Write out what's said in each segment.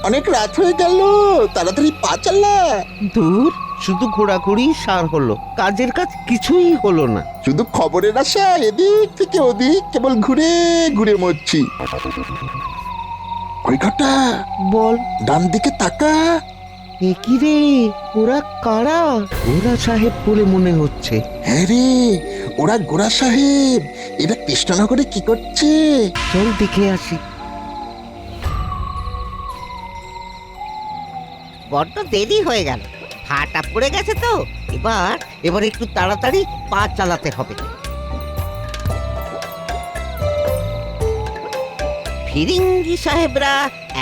অনেক রাত হয়ে গেল, তাড়াতাড়ি পা চালা। দূর, শুধু ঘোরাঘুরি সার হলো, কাজের কাজ কিছুই হলো না। শুধু খবরের আশা, এদিক থেকে ওদিক কেবল ঘুরে ঘুরে মরছি। ওই ঘরটা, বল। ডান দিকে তাকা। এ কি রে, ওরা কারা? ওরা সাহেব বলে মনে হচ্ছে। হ্যাঁ রে, ওরা গোরা সাহেব। এরা কৃষ্ণনগরে কি করছে? চল দেখে আসি। বড্ড দেরি হয়ে গেল, হাটা পড়ে গেছে তো। এবার একটু তাড়াতাড়ি পা চালাতে হবে। ফিরিঙ্গি সাহেবরা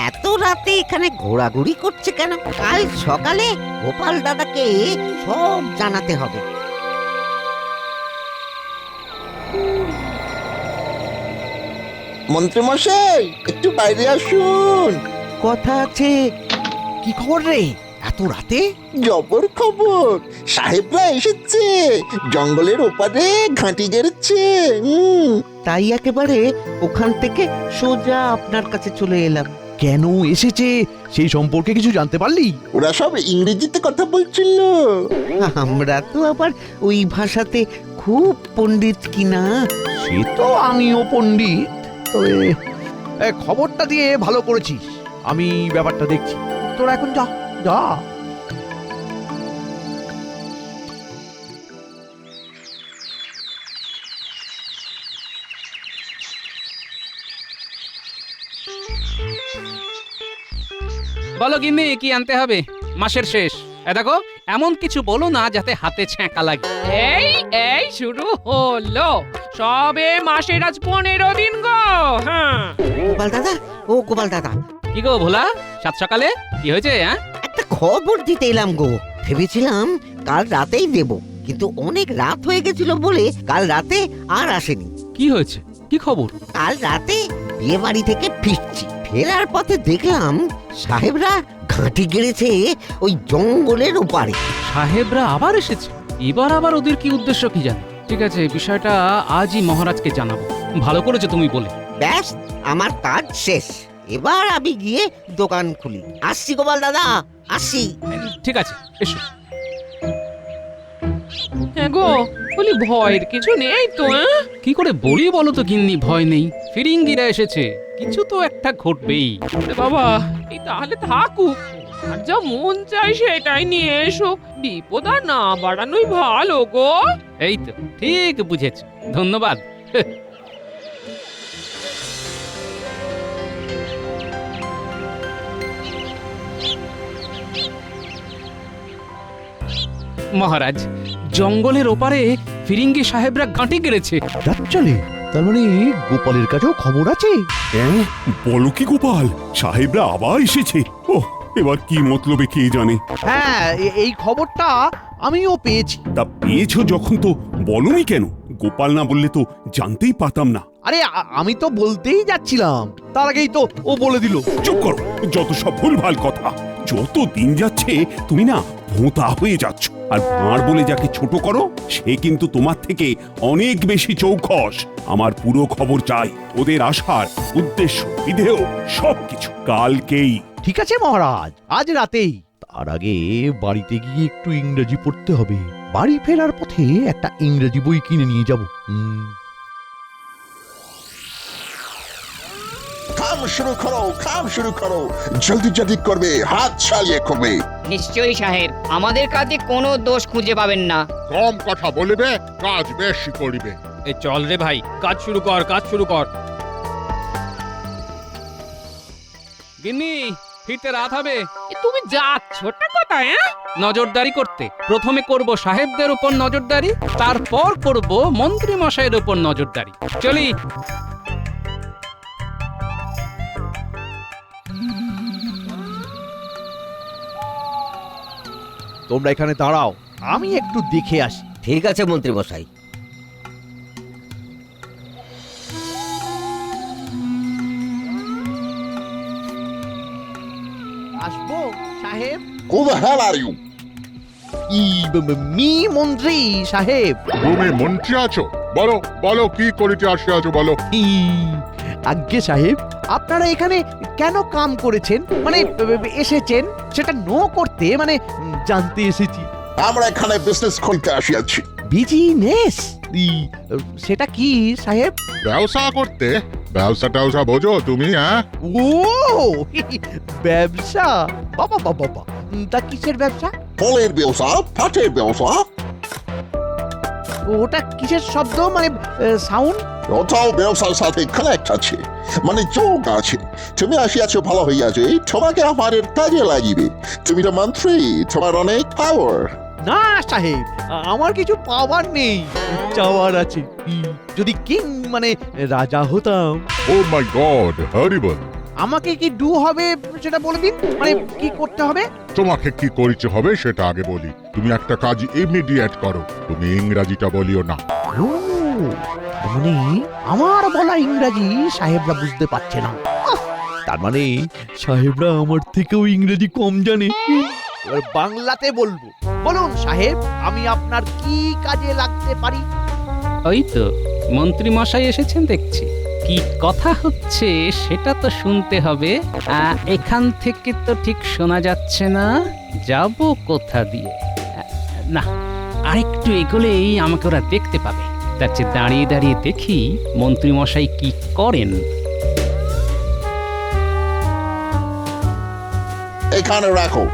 এত রাতে এখানে ঘোরাঘুরি করছে কেন? কাল সকালে গোপাল দাদাকে সব জানাতে হবে। মন্ত্রী মশাই, একটু বাইরে আসুন। কথা আছে। কি খবর রে এত রাতে? জবর খবর, সাহেবরা এসেছে, জঙ্গলের ওপারে ঘাঁটি গেড়েছে। তাই একেবারে ওখান থেকে সোজা আপনার কাছে চলে এলাম। কেন এসেছে সেই সম্পর্কে কিছু জানতে পারলি? ওরা সব ইংরেজিতে কথা বলছিল। আমরা তো আবার ওই ভাষাতে খুব পণ্ডিত কিনা। সে তো আমিও পণ্ডিত, তবে খবরটা দিয়ে ভালো করেছিস। আমি ব্যাপারটা দেখছি, তোরা এখন যা যা। বলো গিন্নি, কি আনতে হবে? মাসের শেষ, দেখো এমন কিছু বলো না যাতে হাতে ছ্যাঁকা লাগে। এই এই শুরু হলো, সবে মাসের আজ 15 দিন গো। হ্যাঁ, গোপাল দাদা, ও গোপাল দাদা, কি গো ভোলা, সাত সকালে কি হয়েছে? একটা খবর দিতে এলাম গো। ভেবেছিলাম কাল রাতেই দেব, কিন্তু অনেক রাত হয়ে গেছিল বলে কাল রাতে আর আসেনি। কি হয়েছে, কি খবর? কাল রাতে বিয়ে বাড়ি থেকে ফিরছি, ফেরার পথে দেখলাম সাহেবরা ঘাঁটি গেড়েছে ওই জঙ্গলের ওপারে। সাহেবরা আবার এসেছে? এবার আবার ওদের কি উদ্দেশ্য কি জানি। ঠিক আছে, বিষয়টা আজই মহারাজকে জানাবো। ভালো করেছো তুমি বলে। ব্যাস, আমার কাজ শেষ। এবার আমি গিয়ে দোকান খুলি। আসছি গোপাল দাদা, আসছি। ঠিক আছে, এসো। হ্যাঁ গো, বলি ভয়ের কিছু নেই তো? কি করে বলি বলো তো গিন্নি, ভয় নেই। ফিরিঙ্গিরা এসেছে, কিছু তো একটা ঘটবেই। আরে বাবা, এই তাহলে থাকুক, আর যা মন চাই সেটাই নিয়ে এসো। বিপদ আর না বাড়ানোই ভালো গো। এই তো ঠিক বুঝেছ, ধন্যবাদ। মহারাজ, জঙ্গলের ওপারে ফিরিঙ্গি সাহেবরা ঘাঁটি গেড়েছে। চলে, তার মানে গোপালের কাছেও খবর আছে? হ্যাঁ, বলো কি গোপাল, সাহেবরা আবার এসেছে? ওহ, এবার কি মতলবে কে জানে। হ্যাঁ, এই খবরটা আমিও পেয়েছি। তা পেয়েছো যখন তো বলনি কেন? গোপাল না বললে তো জানতেই পারতাম না। আরে আমি তো বলতেই যাচ্ছিলাম, তার আগেই তো ও বলে দিল। চুপ করো, যত সব ভুলভাল কথা। যত দিন যাচ্ছে তুমি না ভোঁতা হয়ে যাচ্ছ। আর ভাঁড় বলে যাকে ছোট করো, সে কিন্তু তোমার থেকে অনেক বেশি চৌখস। আমার পুরো খবর চাই, ওদের আসার উদ্দেশ্য, বিধেয় সবকিছু কালকেই। ঠিক আছে মহারাজ, আজ রাতেই। তার আগে বাড়িতে গিয়ে একটু ইংরেজি পড়তে হবে। বাড়ি ফেরার পথে একটা ইংরেজি বই কিনে নিয়ে যাব। কাম শুরু করো, কাম শুরু করো, জলদি জলদি করবে, হাত চালিয়ে করবে। নিশ্চয়ই সাহেব, আমাদের কাজে কোনো দোষ খুঁজে পাবেন না। কম কথা বলিবে, কাজ বেশি করিবে। এই চল রে ভাই, কাজ শুরু কর, কাজ শুরু কর। গিন্নি, ফিরতে রাত হবে। তুমি যাচ্ছটা কোথায়? নজরদারি করতে। প্রথমে করব সাহেবদের উপর নজরদারি, তারপর করব মন্ত্রী মশাইয়ের উপর নজরদারি। চলি। তোমরা এখানে দাঁড়াও, আমি একটু দেখে আসি। ঠিক আছে মন্ত্রী মশাই। আসবো সাহেব? Who the hell are you? Me মন্ত্রী সাহেব। তুমি মন্ত্রী আছো? বলো বলো, কি করিতে আসিয়াছো বলো। আজ্ঞে সাহেব, আপনারা এখানে কেন কাম করেছেন মানে এসেছেন সেটা নো করতে মানে জানতে এসেছি। আমরা এখানে বিজনেস করতে আসিয়াছি। বিজনেস সেটা কি সাহেব? ব্যবসা করতে? ব্যবসা ট্যাবসা বোঝো তুমি, হ্যাঁ? ও ব্যবসা, বাবা বাবা বাবা, তা কিসের ব্যবসা? ফলের ব্যবসা, পাটের ব্যবসা। ওটা কিসের শব্দ মানে সাউন্ড? ওটাও ব্যবসার সাথে কানেক্ট আছে, মানে যোগ আছে। তুমি আসিয়াছো ভালো হইয়াছে, তোমাকে আমাদের কাজে লাগিবে। তুমি তো মন্ত্রী, তোমার অনেক পাওয়ার। না সাহেব, আমার কিছু পাওয়ার নেই, চাওয়ার আছে। যদি কিং মানে রাজা হতাম। ও মাই গড, হরিবল! আমাকে কি ডু হবে সেটা বলে দিন, মানে কি করতে হবে? তোমাকে কি করিতে হবে সেটা আগে বলি। তুমি একটা কাজ ইমিডিয়েট করো। তুমি ইংরাজিটা বলিও না। ও মানে আমার বলা ইংরাজি সাহেবরা বুঝতে পারছে না। তার মানে সাহেবরা আমার থেকেও ইংরেজি কম জানে। এবার বাংলাতে বলবো। বলুন সাহেব, আমি আপনার কি কাজে লাগতে পারি? ওই তো মন্ত্রী মশাই এসেছেন দেখছি, কি কথা হচ্ছে সেটা তো শুনতে হবে। এখান থেকে তো ঠিক শোনা যাচ্ছে না, যাব কোথা দিয়ে? না, আরেকটু এগোলেই আমাকে ওরা দেখতে পাবে। তার চেয়ে দাঁড়িয়ে দাঁড়িয়ে দেখি মন্ত্রী মশাই কি করেন। এখানে রাখো।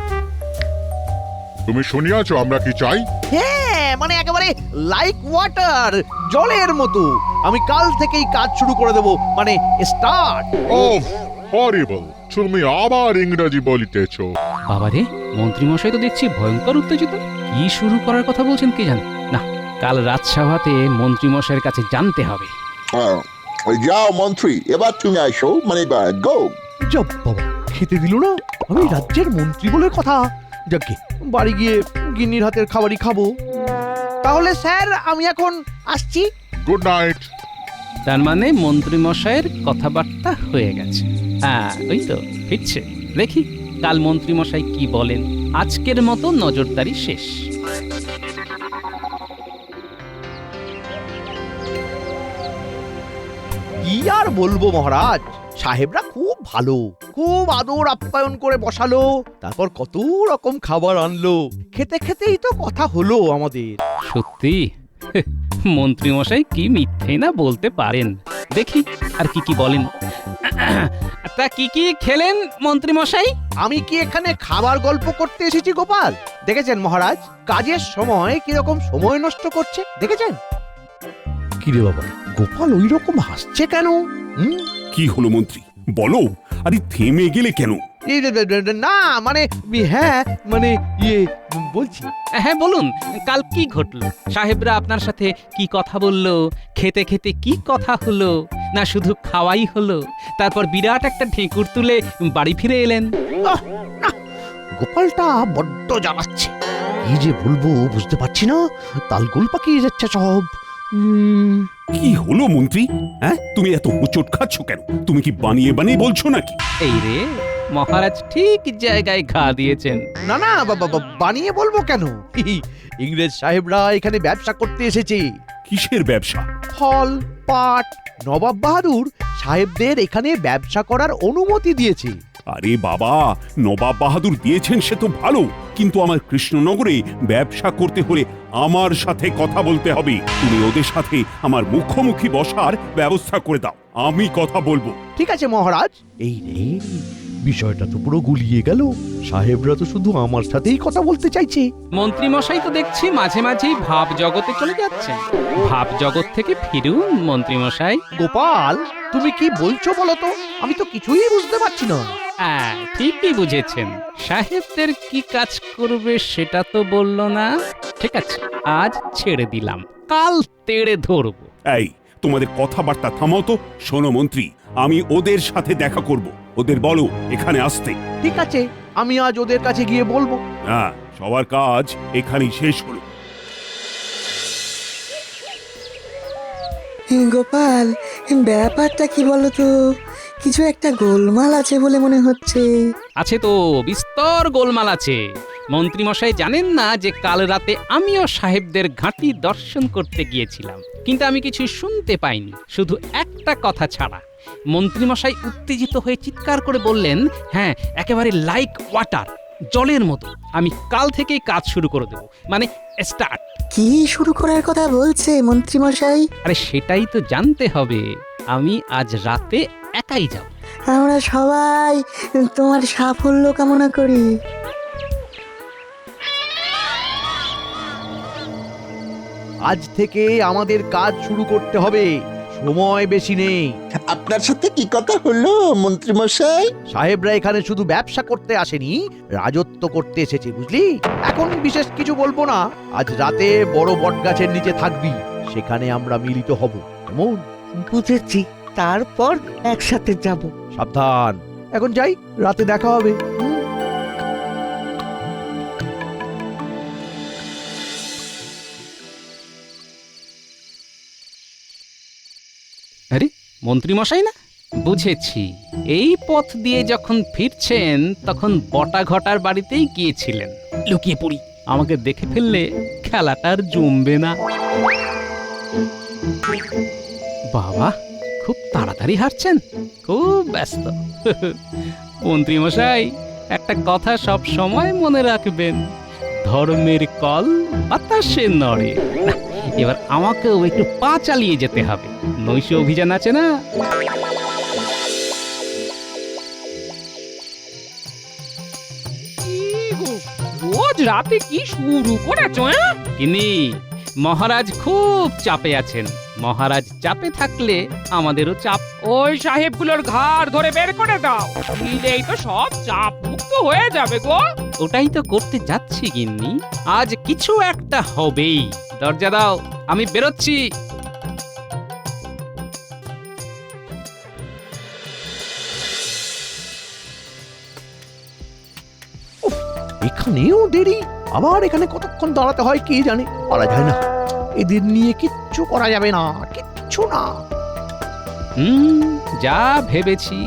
তুমি শুনিয়াছো আমরা কি চাই? হ্যাঁ, মানে একেবারে লাইক ওয়াটার, জলের মতো। আমি কাল থেকেই কাজ শুরু করে দেব, মানে স্টার্ট। ওফ, হরিবল! তুমি আবার ইংরাজি বলিতেছ। বাবারে, মন্ত্রী মশাই তো দেখছি ভয়ঙ্কর উত্তেজিত। কি শুরু করার কথা বলছেন কে জানে। না, কাল রাজসভাতে মন্ত্রী মশাইয়ের কাছে জানতে হবে। ওই যাও মন্ত্রী, এবার তুমি আসো, মানে গো। জব বাবা, খেতে দিল না। আমি রাজ্যের মন্ত্রী বলে কথা। যাকে বাড়ি গিয়ে গিন্নির হাতের খাবারই খাবো। তাহলে স্যার আমি এখন আসছি। Good night. তার মানে মন্ত্রী মশাইয়ের কথাবার্তা হয়ে গেছে। ওই তো ফিরছে। দেখি কাল মন্ত্রী মশাই কি বলেন। আজকের মতো নজরদারি শেষ। কি আর বলবো মহারাজ, সাহেবরা খুব ভালো, খুব আদর আপ্যায়ন করে বসালো, তারপর কত রকম খাবার আনলো। খেতে খেতেই তো কথা হলো আমাদের। সত্যি মন্ত্রী মশাই কি মিথ্যে না বলতে পারেন। দেখি আর কি কি বলেন। তা কি কি খেলেন মন্ত্রী মশাই? আমি কি এখানে খাবার গল্প করতে এসেছি গোপাল? দেখেছেন মহারাজ কাজের সময় কিরকম সময় নষ্ট করছে, দেখেছেন? কিরে বাবা, গোপাল ওই রকম হাসছে কেন? কি হলো মন্ত্রী, বলো। আরে থেমে গেলে কেন? না মানে হ্যাঁ মানে ইয়ে বলছি। হ্যাঁ বলুন, কাল কি ঘটলো? সাহেবরা আপনার সাথে কি কথা বললো? খেতে খেতে কি কথা হলো? না শুধু খাওয়াই হলো, তারপর বিরাট একটা ঢেকুর তুলে বাড়ি ফিরে এলেন? গোপালটা বড্ড জ্বালাচ্ছে। কি যে বলবো বুঝতে পারছি না, তালগোল পাকিয়ে যাচ্ছে সব। কি হলো মন্ত্রী? হ্যাঁ, তুমি এত হোঁচট খাচ্ছ কেন? তুমি কি বানিয়ে বানিয়ে বলছো নাকি? এই রে, মহারাজ ঠিক জায়গায় ঘা দিয়েছেন। না না বাবা, বানিয়ে বলবো কেন? ইংরেজ সাহেবরা এখানে ব্যবসা করতে এসেছে। কিসের ব্যবসা? ফল, পাট। নবাব বাহাদুর সাহেবদের এখানে ব্যবসা করার অনুমতি দিয়েছে। আরে বাবা, নবাব বাহাদুর দিয়েছেন সে তো ভালো, কিন্তু আমার কৃষ্ণনগরে ব্যবসা করতে হলে আমার সাথে কথা বলতে হবে। তুমি ওদের সাথে আমার মুখোমুখি বসার ব্যবস্থা করে দাও, আমি কথা বলবো। ঠিক আছে মহারাজ। এই রে, বিষয়টা তো পুরো গুলিয়ে গেল। সাহেবরা তো শুধু আমার সাথেই কথা বলতে চাইছে। মন্ত্রী মশাই তো দেখছি মাঝে মাঝেই ভাব জগতে চলে যাচ্ছেন। ভাব জগৎ থেকে ফিরুন মন্ত্রী মশাই। গোপাল, তুমি কি বলছো বলো তো? আমি তো কিছুই বুঝতে পারছি না। ঠিকই বুঝেছেন। সাহেবদের কি কাজ করবে সেটা তো বলল না। ঠিক আছে, আজ ছেড়ে দিলাম, কাল তেড়ে ধরবো। এই, তোমাদের কথাবার্তা থামাও তো। শোনো মন্ত্রী, আমি ওদের সাথে দেখা করব। ওদের বলো এখানে আসতে। ঠিক আছে, আমি আজ ওদের কাছে গিয়ে বলবো। হ্যাঁ, সবার কাজ এখানেই শেষ হলো। গোপাল, ব্যাপারটা কি বলতো? কিছু একটা গোলমাল আছে বলে মনে হচ্ছে। আছে তো, বিস্তর গোলমাল আছে। মন্ত্রী মশাই জানেন না যে কাল রাতে আমিও সাহেবদের ঘাঁটি দর্শন করতে গিয়েছিলাম, কিন্তু আমি কিছু শুনতে পাইনি, শুধু একটা কথা ছাড়া। মন্ত্রীমশাই উত্তেজিত হয়ে চিৎকার করে বললেন, হ্যাঁ একেবারে লাইক ওয়াটার, জলের মতো। আমি কাল থেকেই কাজ শুরু করে দেবো, মানে স্টার্ট। কি শুরু করার কথা বলছে মন্ত্রীমশাই? আরে সেটাই তো জানতে হবে। আমি আজ রাতে একাই যাব। আমরা সবাই তোমার সাফল্য কামনা করি। আজ থেকে আমাদের কাজ শুরু করতে হবে, সময় বেশি নেই। আপনার সাথে কি কথা হলো মন্ত্রীমশাই? সাহেবরা এখানে শুধু ব্যবসা করতে আসেনি, রাজত্ব করতে এসেছে, বুঝলি? এখন বিশেষ কিছু বলবো না। আজ রাতে বড় বটগাছের নিচে থাকবি, সেখানে আমরা মিলিত হব, কেমন? বুঝেছি, তারপর একসাথে যাব। সাবধান, এখন যাই, রাতে দেখা হবে। আরে মন্ত্রীমশাই না, বুঝেছি। এই পথ দিয়ে যখন ফিরছেন তখন বটা ঘটার বাড়িতেই গিয়েছিলেন। লুকিয়ে পড়ি, আমাকে দেখে ফেললে খেলাটা আর জমবে না। বাবা, খুব তাড়াতাড়ি হাঁটছেন, খুব ব্যস্ত। মন্ত্রীমশাই, একটা কথা সব সময় মনে রাখবেন, ধর্মের কল বাতাসে নড়ে। না, এবার আমাকেও একটু পা চালিয়ে যেতে হবে, নৈশ অভিযান আছে না। কি গো, রোজ রাতে কি শুরু করেছো? কিনি, মহারাজ খুব চাপে আছেন। মহারাজ চাপে থাকলে আমাদেরও চাপ। ওই সাহেবগুলোর ঘাড় ধরে বের করে দাও, দিলেই তো সব চাপ মুক্ত হয়ে যাবে গো। ওটাই তো করতে যাচ্ছি গিন্নি, আজ কিছু একটা হবেই। দরজা দাও, আমি বেরোচ্ছি। এখানেও দেরি, আবার এখানে কতক্ষণ দাঁড়াতে হয় কে জানে। পারা যায় না, এদের নিয়ে কিচ্ছু করা যাবে না, কিচ্ছু না। যা ভেবেছি,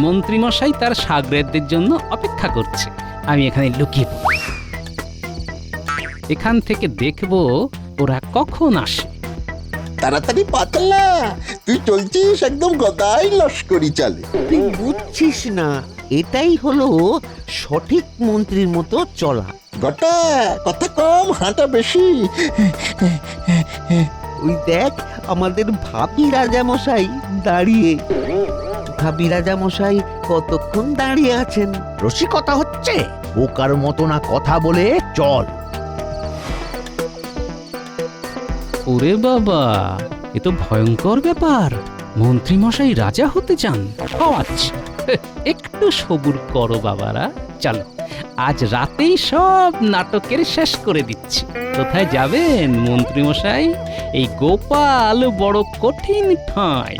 মন্ত্রীমশাই তার সাগরেদদের জন্য অপেক্ষা করছে। আমি এখানে লুকিয়ে পড়ি। এখান থেকে দেখব ওরা কখন আসে। তাড়াতাড়ি পাতলা, তুই চলছিস একদম গদাই লস্করি চালে। তুই বুঝছিস না, এটাই হলো সঠিক মন্ত্রীর মতো চলা। গটা, কথা কম, হাঁটা বেশি। ওই দেখ, আমাদের ভাবি রাজামশাই দাঁড়িয়ে। ভাবি রাজামশাই কতক্ষণ দাঁড়িয়ে আছেন। রসিকতা হচ্ছে, বোকার মতো না কথা বলে চল। ওরে বাবা, এ তো ভয়ঙ্কর ব্যাপার। মন্ত্রীমশাই রাজা হতে চান, আচ্ছা একটু সবুর করো বাবারা। চলো, আজ রাতেই সব নাটকের শেষ করে দিচ্ছি। কোথায় যাবেন মন্ত্রীমশাই? এই গোপাল বড় কঠিন ঠাঁই।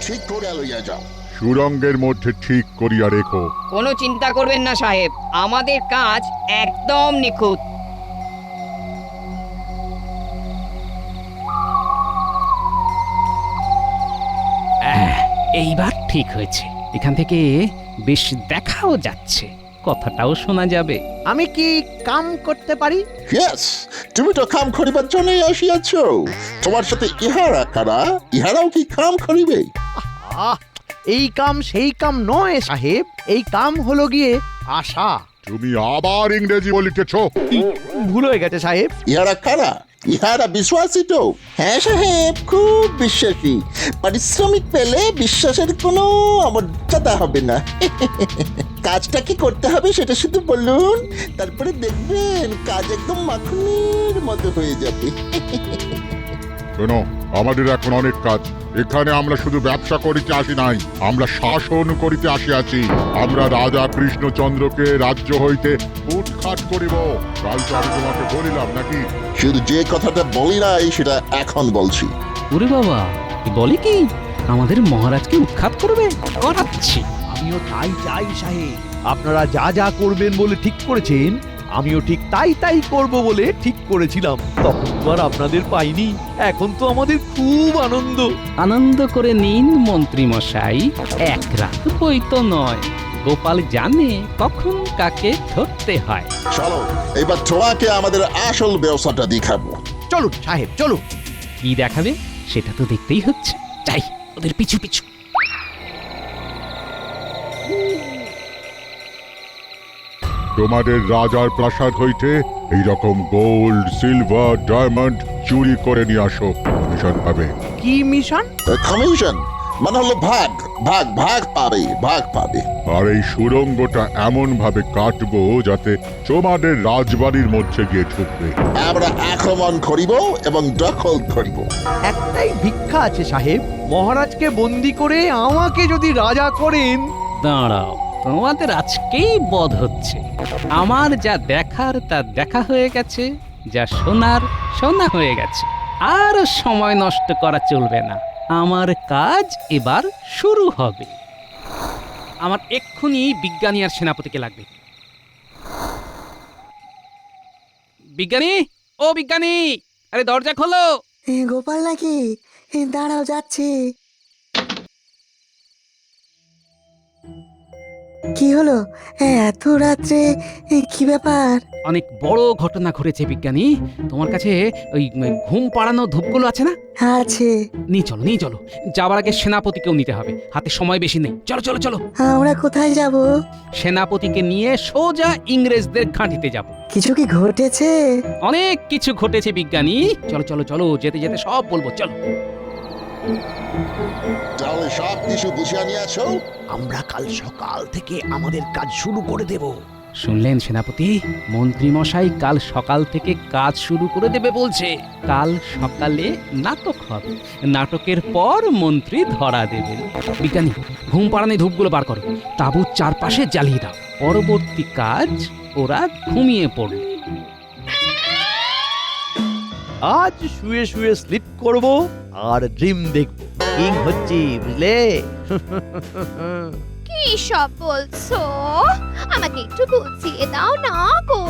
ঠিক করে লইয়া যাও। সুরঙ্গের মধ্যে ঠিক করিয়া রেখো। কোনো চিন্তা করবেন না সাহেব, আমাদের কাজ একদম নিখুঁত। এইবার ঠিক হয়েছে, এখান থেকে বেশ দেখাও যাচ্ছে, কথাটাও শোনা যাবে। আমি কি কাম করতে পারি? ইয়েস, তুমি তো কাম করিবার জন্যই আসিয়াছ। তোমার সাথে ইহারা কারা? ইহারাও কি কাম করিবে? আহ, এই কাম সেই কাম নয় সাহেব, এই কাম হলো গিয়ে আশা। তুমি আবার ইংরেজি বলিতেছ। ভুল হয়ে গেছে সাহেব। ইহারা কারা? ইহারা বিশ্বাসী তো? হ্যাঁ সাহেব, খুব বিশ্বাসী। পারিশ্রমিক পেলে বিশ্বাসের কোনো অমর্যাদা হবে না। কাজটা কি করতে হবে সেটা শুধু বলুন, তারপরে দেখবেন কাজ একদম মাখনের মতো হয়ে যাবে। শোনো, আমাদের এখন অনেক কাজ। এখানে আমরা শুধু ব্যবসা করিতে আসি নাই, আমরা শাসন করিতে আসিয়াছি। আমরা রাজা কৃষ্ণচন্দ্রকে রাজ্য হইতে উৎখাত করিব। কাল তো আমি তোমাকে বলিলাম নাকি? শুধু যে কথাটা বলি নাই সেটা এখন বলছি। ওরে বাবা, বলে কি আমাদের মহারাজকে উৎখাত করবে? করাচ্ছি। আমিও তাই চাই সাহেব। আপনারা যা যা করবেন বলে ঠিক করেছেন, আমিও ঠিক তাই তাই করব বলে ঠিক করেছিলাম। তখন তো আর আপনাদের পাইনি, এখন তো আমাদের খুব আনন্দ। আনন্দ করে নিন মন্ত্রীমশাই, এক রাত বই তো নয়। গোপাল জানে কখন কাকে ধরতে হয়। চলো, এবার তোমাকে আমাদের আসল ব্যবসাটা দেখাবো। চলুন সাহেব চলুন। কি দেখাবে সেটা তো দেখতেই হচ্ছে। যাই ওদের পিছু পিছু। তোমাদের রাজার প্রাসাদ হইতে এইরকম গোল্ড সিলভার ডায়মন্ড চুরি করে নিয়ে আসো, কমিশন পাবে। কি মিশন? কমিশন মানে হলো ভাগ ভাগ ভাগ পাবে, ভাগ পাবে। আর এই সুড়ঙ্গটা এমন ভাবে কাটবো যাতে তোমাদের রাজবাড়ির মধ্যে গিয়ে ঢুকবে। আমরা আক্রমণ করিব এবং দখল করিব। একটাই ভিক্ষা আছে সাহেব, মহারাজকে বন্দি করে আমাকে যদি রাজা করেন। দাঁড়াও, তোমাদের আজকেই বধ হচ্ছে। আমার যা দেখার তা দেখা হয়ে গেছে, যা শোনার শোনা হয়ে গেছে। আর সময় নষ্ট করা চলবে না, আমার কাজ এবার শুরু হবে। আমার এক্ষুনি বিজ্ঞানী আর সেনাপতিকে লাগবে। বিজ্ঞানী, ও বিজ্ঞানী, আরে দরজা খোলো। গোপাল নাকি? দাঁড়াও, যাচ্ছি। কি হলো এত রাত্রে? কি ব্যাপার? অনেক বড় ঘটনা ঘটেছে বিজ্ঞানী। তোমার কাছে ওই ঘুম পাড়ানো ধূপগুলো আছে না? আছে। নিয়ে চলো, নিয়ে চলো। যাবার আগে সেনাপতিকেও নিতে হবে, হাতে সময় বেশি নেই। চলো চলো চলো। আমরা কোথায় যাব? সেনাপতিকে নিয়ে সোজা ইংরেজদের ঘাঁটিতে যাব। কিছু কি ঘটেছে? অনেক কিছু ঘটেছে বিজ্ঞানী। চলো চলো চলো, যেতে যেতে সব বলবো, চলো। তাহলে সব কিছু বুঝিয়ে নিয়ে আসো। আমরা কাল সকাল থেকে আমাদের কাজ শুরু করে দেব। শুনলেন সেনাপতি, মন্ত্রী মশাই কাল সকাল থেকে কাজ শুরু করে দেবে বলছে। কাল সকালে নাটক হবে, নাটকের পর মন্ত্রী ধরা দেবেন। বিজ্ঞানী, ঘুম পাড়ানি ধূপগুলো বার করো, তাঁবুর চারপাশে জ্বালিয়ে দাও। পরবর্তী কাজ ওরা ঘুমিয়ে পড়ল। আজ শুয়ে শুয়ে স্লিপ করব আর ড্রিম দেখব। কিং হচ্ছি, বুঝলে? কি সব বলছো? আমাকে একটু বুঝিয়ে দাও না গো।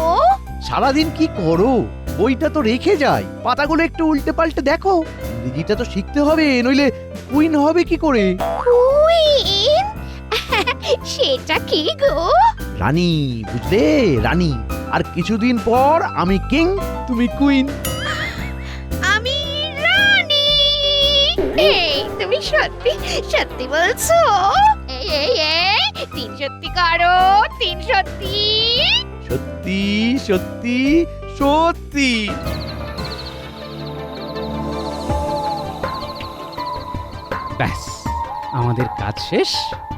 সারাদিন কি করো? বইটা তো রেখে যাই, পাতাগুলো একটু উল্টে পাল্টে দেখো। ইংরেজিটা তো শিখতে হবে, নইলে কুইন হবে কি করে? কুইন? সেটা কি গো? রানী, বুঝলে? রানী। আর কিছুদিন পর আমি কিং, তুমি কুইন। আমি রানী। এই তুমি সত্যি সত্যি বলছো? এই এই এই, তিন সত্যি করো, তিন সত্যি। সত্যি সত্যি সত্যি। ব্যাস, আমাদের কাজ শেষ।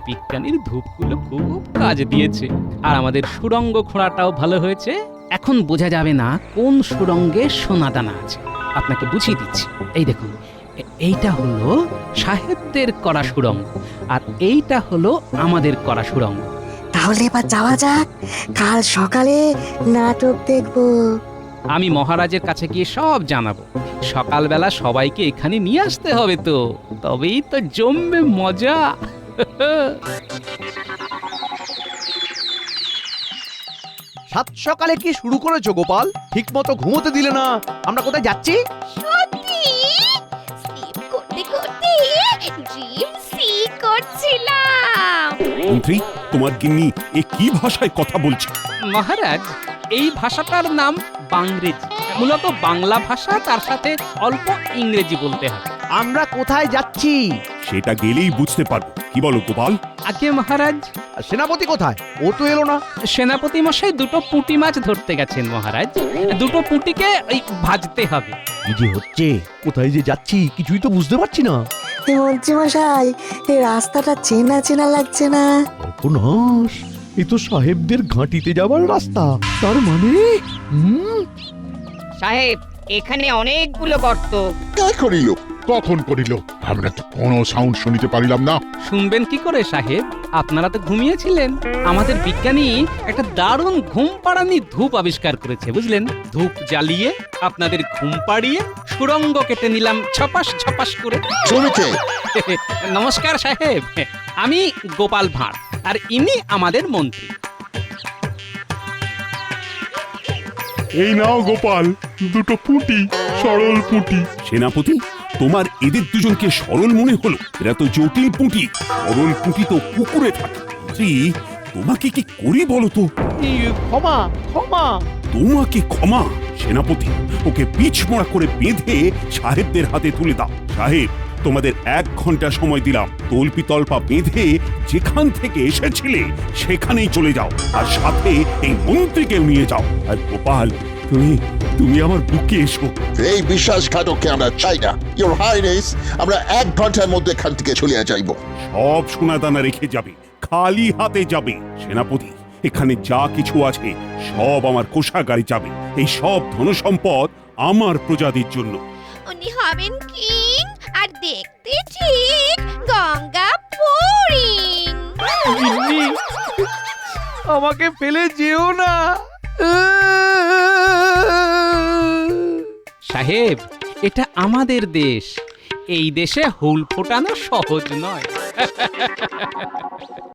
বিজ্ঞানীর ধূপগুলো খুব কাজ দিয়েছে, আর আমাদের সুড়ঙ্গ খোঁড়াটাও ভালো হয়েছে। এখন বোঝা যাবে না কোন সুড়ঙ্গে সোনাদানা আছে। আপনাকে বুঝিয়ে দিচ্ছি। এই দেখুন, এইটা হলো সাহেবদের করা সুড়ঙ্গ, আর এইটা হলো আমাদের করা সুড়ঙ্গ। তাহলে এবার যাওয়া যাক, কাল সকালে নাটক দেখবো। আমি মহারাজের কাছে গিয়ে সব জানাবো। সকালবেলা সবাইকে এখানে নিয়ে আসতে হবে, তো তবেই তো জমবে মজা। সাত সকালে কি শুরু করেছো গোপাল? ঠিক মতো ঘুমোতে দিলে না। আমরা কোথায় যাচ্ছি? সত্যি স্লিপ করতে করতে ড্রিম সি করছিলাম। মন্ত্রী, তোমার গিন্নি এ কি ভাষায় কথা বলছে? মহারাজ, এই ভাষাটার নাম বাংরেজি। মূলত বাংলা ভাষা, তার সাথে অল্প ইংরেজি বলতে হয়। আমরা কোথায় যাচ্ছি? সেটা গেলেই বুঝতে পারবো। কি বলো গোপাল? আগে মহারাজ, আর সেনাপতি কোথায়? ও তো এলো না। সেনাপতি মশাই দুটো পুঁটি মাছ ধরতে গেছেন মহারাজ। দুটো পুঁটিকে ওই ভাজতে হবে। কি যে হচ্ছে, কোথায় যে যাচ্ছি কিছুই তো বুঝতে পারছি না। মন্ত্রী মশাই, এই রাস্তাটা চেনা চেনা লাগছে না? সর্বনাশ, এ তো সাহেবদের ঘাঁটিতে যাবার রাস্তা। তার মানে সাহেব, এখানে অনেকগুলো গর্ত। কে করিল? কখন করিল? আমরা তো কোনো সাউন্ড শুনিতে পারিলাম না। শুনবেন কি করে সাহেব? আপনারা তো ঘুমিয়েছিলেন। আমাদের বিজ্ঞানী একটা দারুণ ঘুম পাড়ানি ধূপ আবিষ্কার করেছে, বুঝলেন? ধূপ জ্বালিয়ে আপনাদের ঘুম পাড়িয়ে সুড়ঙ্গ কেটে নিলাম ছপাস ছপাস করে। শুনেছে? নমস্কার সাহেব, আমি গোপাল ভাঁড়, আর ইনি আমাদের মন্ত্রী। এই নাও গোপাল, দুটো পুঁটি, সরল পুঁটি। সেনাপতি, তোমার এদের দুজনকে সরল মনে হলো? এরা তো জটিল পুঁটি। সরল পুঁটি তো পুকুরে থাকে। মন্ত্রী, তোমাকে কি করি বলো তো? ক্ষমা ক্ষমা। তোমাকে ক্ষমা? সেনাপতি, ওকে পিছমোড়া করে বেঁধে সাহেবদের হাতে তুলে দাও। সাহেব, তোমাদের 1 ঘন্টা সময় দিলাম। তল্পি তল্পা বেঁধে যেখান থেকে এসেছিলে সেখানেই চলে যাও, আর সাথে এই মন্ত্রীকেও নিয়ে যাও। আর গোপাল, তুমি আমার বুকে এসো। এই বিশ্বাসঘাতককে আমরা চাই না, ইওর হাইনেস। আমরা 1 ঘন্টার মধ্যে এখান থেকে চলে যাইব। সব সোনাদানা রেখে যাবে, খালি হাতে যাবে। সেনাপতি, এখানে যা কিছু আছে সব আমার কোষাগারে যাবে। এই সব ধনসম্পদ আমার প্রজাদের জন্য। উনি হবেন কিং আর দেখতে ঠিক গঙ্গা ফড়িং। আমাকে ফেলে যেও না। সাহেব, এটা আমাদের দেশ। এই দেশে হুল ফোটানো সহজ নয়।